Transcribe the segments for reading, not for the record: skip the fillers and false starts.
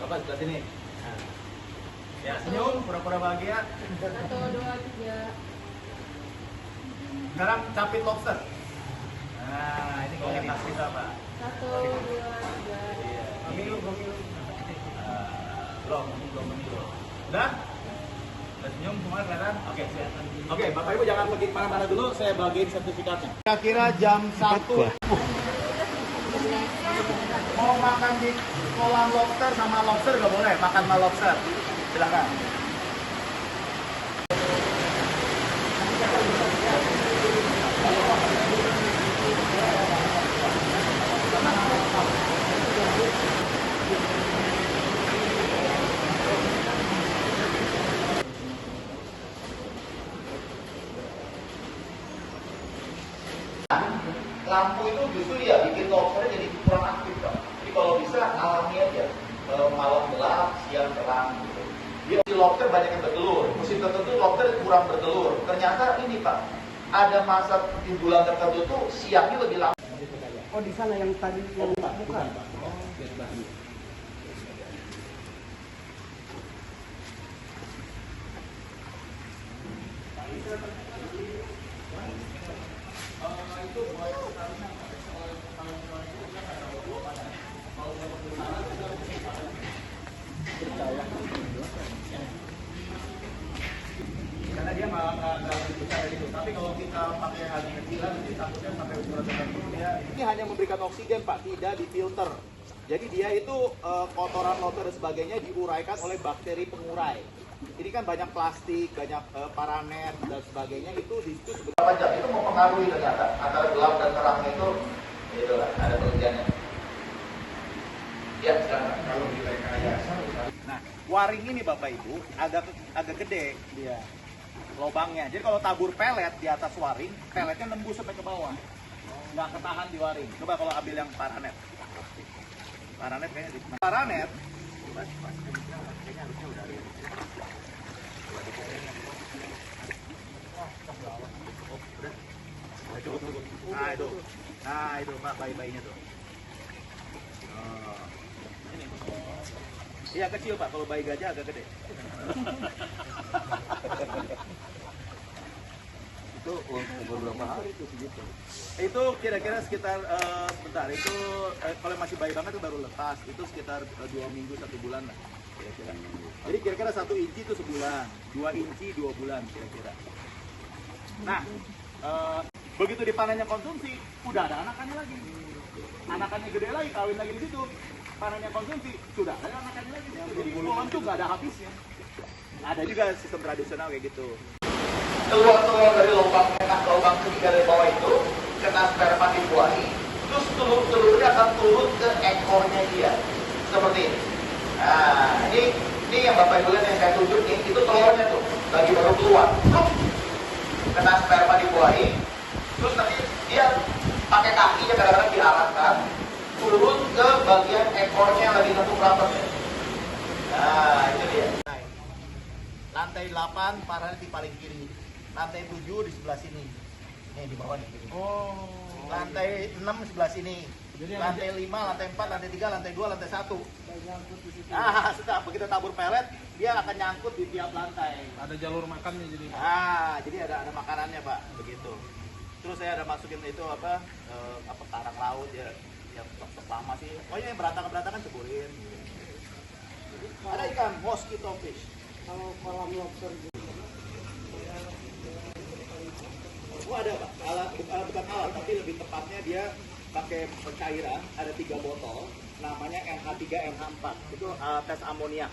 Coba sebelah sini. Nah. Ya, senyum, pura-pura bahagia. 1, 2, 3. Sekarang capit lobster. Nah, ini kualitas kita, Pak. 1, 2, 3. Iya. Belum. Belum meniru. Udah? Udah senyum semua kelihatan? Oke, siap. Oke, Bapak Ibu jangan pergi kemana-mana dulu, saya bagiin sertifikatnya. Kira-kira jam 1. Mau makan di kolam lobster sama lobster nggak boleh, makan sama lobster. Silakan. Lampu itu justru ya bikin lobster jadi kurang aktif, Pak. Jadi kalau bisa alami aja, malam gelap, siang terang gitu. Dia di lobster banyak yang bertelur, musim tertentu lobster kurang bertelur. Ternyata ini, Pak, ada masa di bulan tertentu tuh siangnya lebih lama. Oh, di sana yang tadi yang bukan. Karena dia malah nggak besar gitu. Tapi kalau kita pakai hal yang kecilan, jadi takutnya sampai ukuran tertentu dia. Ini hanya memberikan oksigen, Pak, tidak difilter. Jadi dia itu kotoran lobster dan sebagainya diuraikan oleh bakteri pengurai. Ini kan banyak plastik, banyak paranet dan sebagainya itu di situ seberapa jam itu mempengaruhi ternyata antara gelap dan terangnya itu lah ada penelitiannya. Ya, sekarang kalau di rekayasa. Nah, waring ini Bapak Ibu agak gede dia lubangnya. Jadi kalau tabur pelet di atas waring, peletnya nembus sampai ke bawah. Nggak ketahan di waring. Coba kalau ambil yang paranet. Paranet kayaknya di paranet. Kayaknya harusnya udah ada. Nah itu Pak bayi-bayinya tuh. Ini. Iya kecil Pak, kalau bayi gajah agak gede. Itu umur berapa hari itu segitu? Itu kira-kira sekitar bentar itu kalau masih bayi banget itu baru lepas itu sekitar 2 minggu 1 bulan lah kira-kira. Jadi kira-kira 1 inci itu sebulan, 2 inci 2 bulan kira-kira. Nah begitu dipanennya konsumsi udah ada anakannya lagi. Anakannya gede lagi, kawin lagi di situ. Panennya konsumsi sudah ada anakannya lagi. Jadi kolam tuh nggak ada habisnya. Ada juga sistem tradisional kayak gitu. Telur-telur dari lubang ketiga dari bawah itu kena sperma dibuahi, terus telur-telurnya akan turun ke ekornya dia seperti ini. Nah, ini yang Bapak Ibu lihat yang saya tunjuk nih, itu telurnya tuh lagi baru keluar, kena sperma dibuahi, terus nanti dia pakai kakinya kadang-kadang diarahkan turun ke bagian ekornya yang lagi nentuk rapatnya. Nah, itu dia. Lantai 8 paralel di paling kiri. Lantai 7 di sebelah sini. Nih di bawah nih. Oh. Lantai 6 sebelah sini. Jadi lantai 5, lantai 4, lantai 3, lantai 2, lantai 1. Setelah begitu tabur pelet, dia akan nyangkut di tiap lantai. Ada jalur makannya jadi. Jadi ada makanannya, Pak, begitu. Terus saya ada masukin itu apa karang laut ya. Ya lama sih. Oh ini berantakan ceburin. Ada ikan mosquito fish. Kalau kolam lobster ada Pak, bukan alat, tapi lebih tepatnya dia pakai cairan, ada 3 botol, namanya NH3NH4, itu tes amoniak.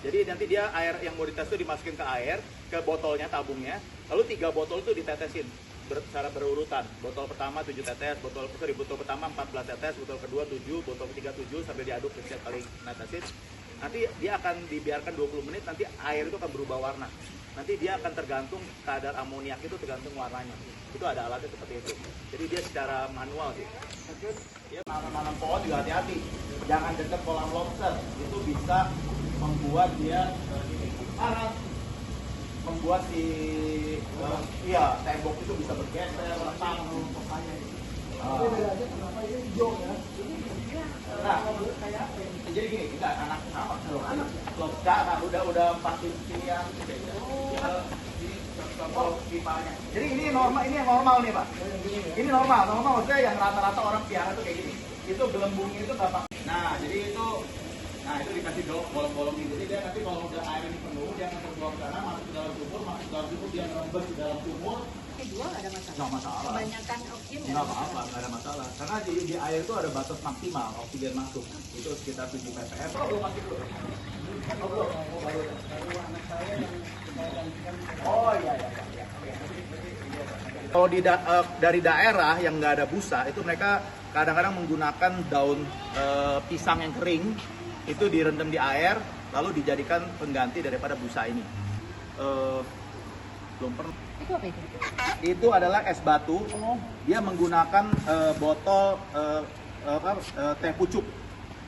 Jadi nanti dia air yang mau dites itu dimasukin ke air, ke botolnya, tabungnya, lalu 3 botol itu ditetesin secara berurutan. Botol pertama 7 tetes, botol pertama 14 tetes, botol kedua 7, botol ketiga 7 sambil diaduk setiap kali netesin. Nanti dia akan dibiarkan 20 menit, nanti air itu akan berubah warna. Nanti dia akan tergantung kadar amoniak itu tergantung warnanya. Itu ada alatnya seperti itu. Jadi dia secara manual sih. Dia nanam pohon juga hati-hati. Jangan dekat kolam lobster. Itu bisa membuat dia panas. Membuat si tembok itu bisa bergeser, retak. Nah, jadi gini, kita anak sama, anak udah pasti pilihan beda. Kalau pipanya. Jadi ini yang normal nih Pak. Ini normal maksudnya yang rata-rata orang piara tuh kayak gini. Itu gelembungnya itu nggak pakai. Nah, jadi itu dikasih bolong-bolong gitu. Jadi dia nanti kalau udah air ini penuh, dia akan terbuang ke sana, masuk ke dalam sumur, dia ngerembes di dalam sumur. Kedua nggak ada masalah. Nggak masalah. Kebanyakan oksigen Nggak apa-apa, nggak ada masalah. Karena di air itu ada batas maksimal oksigen masuk. Itu sekitar 7 ppm. Oh, belum masuk dulu. Oh, belum. Oh, baru. Oh, iya. Kalau dari daerah yang nggak ada busa, itu mereka kadang-kadang menggunakan daun pisang yang kering, itu direndam di air, lalu dijadikan pengganti daripada busa ini. Belum pernah. Itu apa itu? Itu adalah es batu. Dia menggunakan botol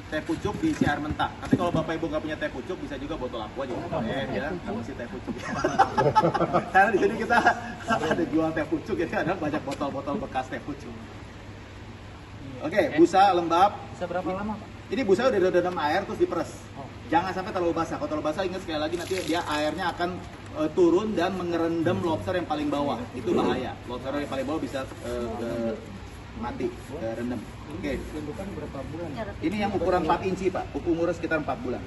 teh pucuk diisi air mentah. Tapi kalau Bapak Ibu nggak punya teh pucuk, bisa juga botol aqua aja. Ya, nggak mesti teh pucuk. Karena di sini kita ada jual teh pucuk, jadi ada banyak botol-botol bekas teh pucuk. Oke, busa lembab. Bisa berapa lama, Pak? Ini busa udah direndam air terus diperes. Jangan sampai terlalu basah. Kalau terlalu basah, ingat sekali lagi nanti dia airnya akan turun dan mengerendam lobster yang paling bawah. Itu bahaya. Lobster yang paling bawah bisa mati, rendam. Oke. Bentukan berapa bulan? Ini yang ukuran 4 inci Pak. Umurnya sekitar 4 bulan.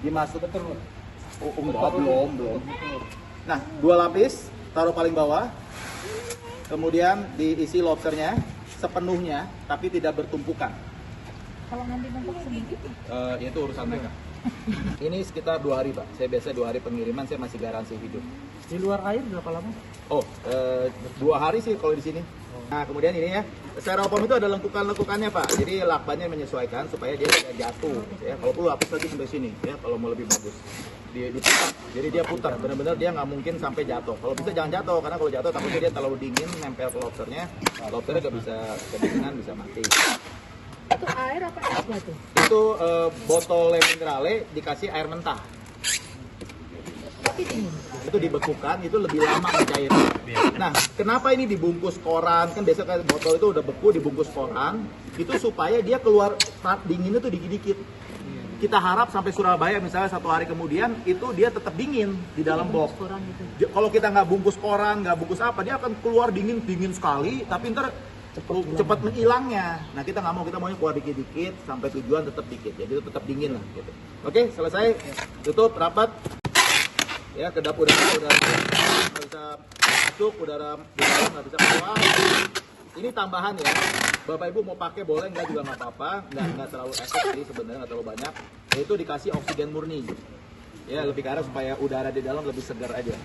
Dimasuk betul. Oh, enggak, belum. Nah, 2 lapis, taruh paling bawah. Kemudian diisi lobsternya sepenuhnya, tapi tidak bertumpukan. Kalau nanti bentuk sedikit, Itu urusan mereka. Ini sekitar 2 hari Pak. Saya biasa 2 hari pengiriman, saya masih garansi hidup. Di luar air berapa lama? Oh, 2 hari sih kalau di sini. Nah, kemudian ini ya, styrofoam itu ada lengkukan-lengkukannya Pak. Jadi lakbannya menyesuaikan supaya dia tidak jatuh. Ya, kalau perlu lapis lagi sampai sini, ya, kalau mau lebih bagus. Diputar. Jadi dia putar, benar-benar dia nggak mungkin sampai jatuh. Kalau bisa jangan jatuh, karena kalau jatuh takutnya dia terlalu dingin, nempel ke lobsternya nggak bisa kedinginan, bisa mati. itu air apa esnya tuh? Itu botol Le Minerale dikasih air mentah. Tapi dingin. Itu dibekukan, itu lebih lama mencairnya. Nah, kenapa ini dibungkus koran? Kan biasa kan botol itu udah beku dibungkus koran, itu supaya dia keluar dinginnya tuh dikit-dikit. Kita harap sampai Surabaya misalnya 1 hari kemudian itu dia tetap dingin di dalam box. Gitu. Kalau kita nggak bungkus koran, nggak bungkus apa, dia akan keluar dingin sekali, tapi ntar cepat menghilangnya. Nah, kita nggak mau, kita maunya keluar dikit-dikit sampai tujuan tetap dikit, jadi itu tetap dingin lah gitu. Oke, selesai, tutup rapat. Ya, kedap udara nggak bisa masuk, udara di dalam nggak bisa keluar. Ini tambahan ya, Bapak Ibu mau pakai boleh, nggak juga nggak apa-apa, nggak terlalu efek sih sebenarnya, nggak terlalu banyak. Itu dikasih oksigen murni, ya lebih ke arah supaya udara di dalam lebih segar aja.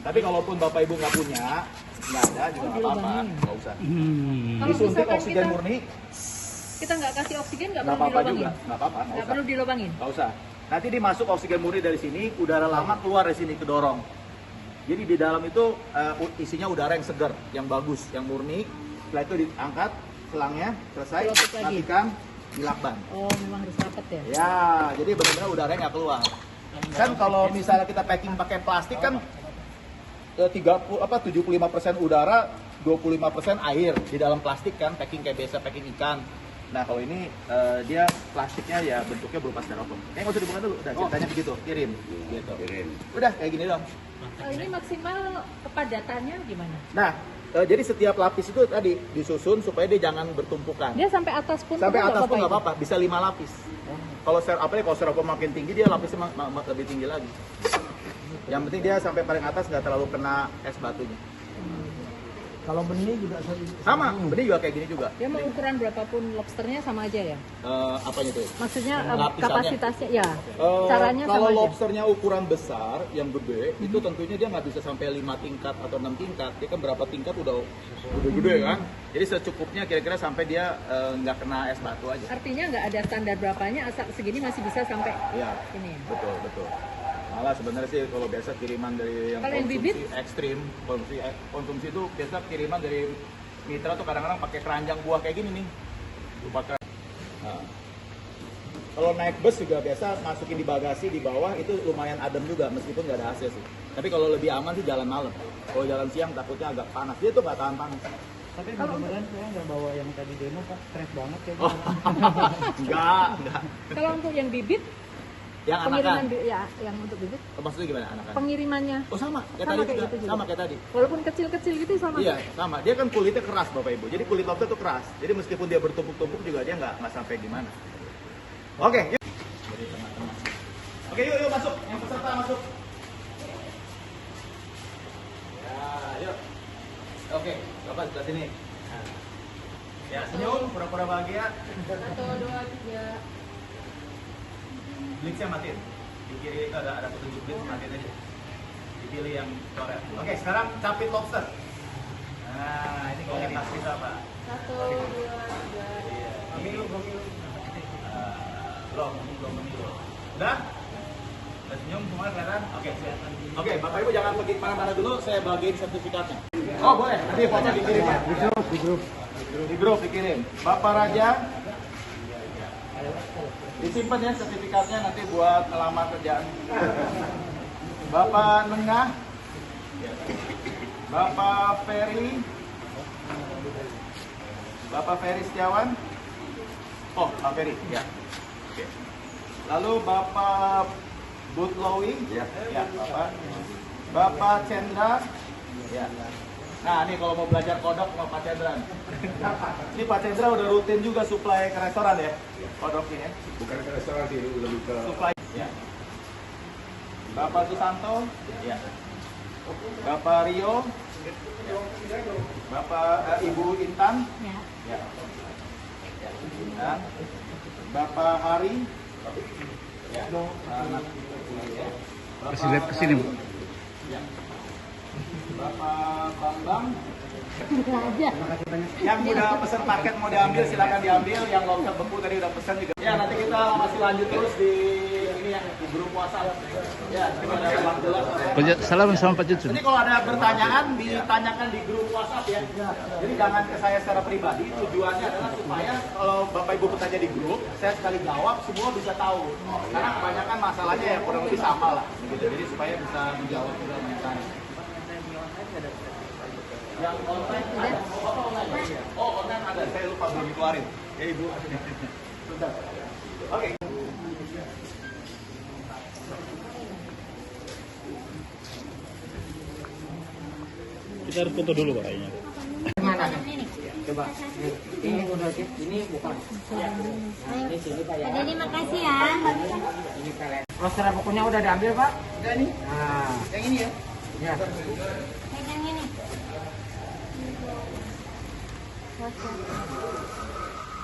Tapi kalaupun Bapak Ibu nggak punya, nggak ada juga nggak apa-apa, nggak usah. Kalau Disuntik misalkan oksigen murni, kita nggak kasih oksigen nggak nggak perlu apa-apa dilobangin. juga, nggak apa-apa, Nggak perlu dilobangin. nggak usah. Nanti dimasuk oksigen murni dari sini, udara lama keluar dari sini kedorong. Jadi di dalam itu isinya udara yang segar, yang bagus, yang murni. Setelah itu diangkat selangnya, selesai, Dilapis lagi. matikan, dilakban. Oh, memang harus rapet ya. Ya, jadi benar-benar udaranya nggak keluar. Kan kalau misalnya kita packing pakai plastik kan 75% udara, 25% air di dalam plastik kan, packing kayak biasa packing ikan. Nah, kalau ini dia plastiknya ya bentuknya berupa styrofoam. Nggak usah dibuka dulu, udah ceritanya begitu, kirim. Gitu. Udah kayak gini dong. Ini maksimal kepadatannya gimana? Nah, jadi setiap lapis itu tadi disusun supaya dia jangan bertumpukan. Dia sampai atas pun Sampai nggak atas pun nggak itu? apa-apa, bisa 5 lapis. Kalau kalau styrofoam makin tinggi, dia lapisnya lebih tinggi lagi. Yang penting dia sampai paling atas nggak terlalu kena es batunya. Kalau benih juga Sama, benih juga kayak gini juga. Dia mau ukuran berapapun lobsternya sama aja ya? Apanya tuh? Maksudnya Lapisannya. kapasitasnya ya? Caranya Kalau sama aja? lobsternya ukuran besar, yang gede, itu tentunya dia nggak bisa sampai 5 tingkat atau 6 tingkat. Dia kan berapa tingkat udah gede kan? Jadi secukupnya kira-kira sampai dia nggak kena es batu aja. Artinya nggak ada standar berapanya, asal segini masih bisa sampai Iya, ini. betul. Malah sebenarnya sih kalau biasa kiriman dari yang Kalau yang konsumsi bibit? ekstrim, konsumsi itu biasa kiriman dari mitra tuh kadang-kadang pakai keranjang buah kayak gini nih. Lupa Nah, kalau naik bus juga biasa masukin di bagasi di bawah itu lumayan adem juga meskipun nggak ada AC sih. Tapi kalau lebih aman sih jalan malam. Kalau jalan siang takutnya agak panas. Dia tuh nggak tahan panas. Tapi mudah-mudahan saya nggak bawa yang tadi demo Pak. Stres banget ya. Oh, enggak. Kalau untuk yang bibit, Yang pengiriman anakan. ya, yang untuk bibit, Maksudnya gimana anakan? pengirimannya Oh sama, kayak Sama tadi kayak juga. gitu juga. Sama kayak tadi. walaupun kecil-kecil gitu sama. Iya, sama. Dia kan kulitnya keras Bapak Ibu. Jadi kulit lobster tuh keras. Jadi meskipun dia bertumpuk-tumpuk juga dia nggak sampai gimana. Oke, yuk. Jadi teman-teman. Oke, yuk masuk. Yang peserta masuk. Ya, yuk. Oke, Bapak sebelah sini. Nah. Ya, senyum, pura-pura bahagia. 1, 2, 3. Blitznya matiin. Di kiri itu ada petunjuk blitz, matiin aja. Dipilih yang coret. Oke, sekarang capit lobster. Nah, ini kualitas kita, Pak. 1, 2, 3. Iya. Belum memilu. Udah? Udah senyum semua kelihatan? Oke, siap. Oke, Bapak Ibu jangan pergi kemana-mana dulu, saya bagiin sertifikatnya. Oh boleh, nanti foto dikirim ya. Di grup dikirim. Bapak Raja, disimpan ya sertifikatnya nanti buat ngelamar kerjaan. Bapak Nengah, Bapak Ferry, Bapak Ferry Setiawan. Oh, Pak Ferry, ya. Oke. Lalu Bapak Butlowi, ya, Bapak. Bapak Chandra, ya. Nah, ini kalau mau belajar kodok sama Pak Chandra. Ini Pak Chandra udah rutin juga supply ke restoran ya, kodok ini. Bukan ke restoran sih, lebih ke Supply. Ya. Bapak Susanto, ya. Bapak Rio, ya. Bapak Ibu Intan, Ya. ya. Dan Bapak Hari, ya. Anak, ya. Bapak kesini, Bu. ya. Bapak Bambang. aja. Yang udah pesan paket mau diambil silakan diambil. Yang lobster beku tadi udah pesan juga. Ya nanti kita masih lanjut terus di ini ya di grup WhatsApp. Ya nanti ada Bang Jelas. Salam sama Pak Jutsun. Nanti kalau ada pertanyaan ditanyakan di grup WhatsApp ya. Jadi jangan ke saya secara pribadi. Tujuannya adalah supaya kalau Bapak Ibu bertanya di grup, saya sekali jawab semua bisa tahu. Karena kebanyakan masalahnya ya kurang lebih sama lah. Begitu. Jadi supaya bisa menjawab juga tanya. Yang online ada. Oh, online. Oh, online ada. Saya lupa belum dikeluarin. Ya, Ibu. Sudah. Oke. Kita harus foto dulu Pak kayaknya. Coba. Ini udah ini bukan. Ini sini Pak ya. Ada ini makasih ya. Ini kalian. Roster bukunya udah diambil Pak? Udah nih. Nah, Yang ini ya. ya. Pegang ini.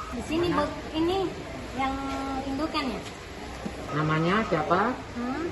Di sini bot ini yang indukan ya. Namanya siapa? Hmm?